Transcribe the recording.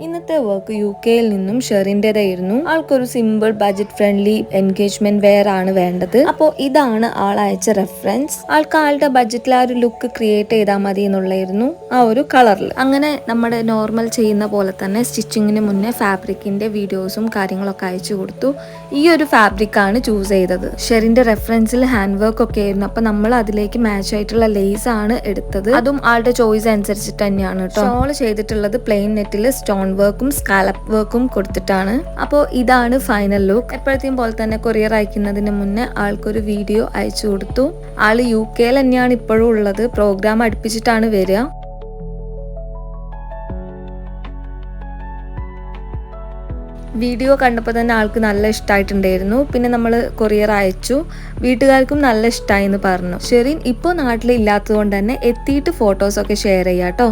ഇന്നത്തെ വർക്ക് UK-യിൽ നിന്നും ഷെറിൻ്റെതായിരുന്നു. ആൾക്കൊരു simple budget friendly engagement wear ആണ് വേണ്ടത്. അപ്പോൾ ഇതാണ് ആൾ അയച്ച റെഫറൻസ്. ആളുടെ ബഡ്ജറ്റിൽ ആ ഒരു ലുക്ക് ക്രിയേറ്റ് ചെയ്താൽ മതി എന്നുള്ളായിരുന്നു ആ ഒരു കളറിൽ. അങ്ങനെ നമ്മുടെ നോർമൽ ചെയ്യുന്ന പോലെ തന്നെ സ്റ്റിച്ചിങ്ങിന് മുന്നേ ഫാബ്രിക്കിന്റെ വീഡിയോസും കാര്യങ്ങളൊക്കെ അയച്ചു കൊടുത്തു. ഈ ഒരു ഫാബ്രിക് ആണ് ചൂസ് ചെയ്തത്. ഷെറിന്റെ റെഫറൻസിൽ ഹാൻഡ് വർക്ക് ഒക്കെ ആയിരുന്നു. അപ്പൊ നമ്മൾ അതിലേക്ക് മാച്ച് ആയിട്ടുള്ള ലേസ് ആണ് എടുത്തത്. അതും ആളുടെ ചോയ്സ് അനുസരിച്ചിട്ട് തന്നെയാണ് കേട്ടോ. ഷോൾ ചെയ്തിട്ടുള്ളത് പ്ലെയിൻ നെറ്റിൽ സ്റ്റോൺ വർക്കും സ്കാലപ്പ് വർക്കും കൊടുത്തിട്ടാണ്. അപ്പോൾ ഇതാണ് ഫൈനൽ ലുക്ക്. എപ്പോഴത്തെയും പോലെ തന്നെ കൊറിയർ അയക്കുന്നതിന് മുന്നേ ആൾക്കൊരു വീഡിയോ അയച്ചു കൊടുത്തു. ആള് UK-യിൽ തന്നെയാണ് ഇപ്പോഴും ഉള്ളത്. പ്രോഗ്രാം അടുപ്പിച്ചിട്ടാണ് വരിക. വീഡിയോ കണ്ടപ്പോൾ തന്നെ ആൾക്ക് നല്ല ഇഷ്ടമായിട്ടുണ്ടായിരുന്നു. പിന്നെ നമ്മൾ കൊറിയർ അയച്ചു. വീട്ടുകാർക്കും നല്ല ഇഷ്ടമായി എന്ന് പറഞ്ഞു. ഷെറിൻ ഇപ്പോൾ നാട്ടിൽ ഇല്ലാത്തത് കൊണ്ട് തന്നെ എത്തിയിട്ട് ഫോട്ടോസൊക്കെ ഷെയർ ചെയ്യാം കേട്ടോ.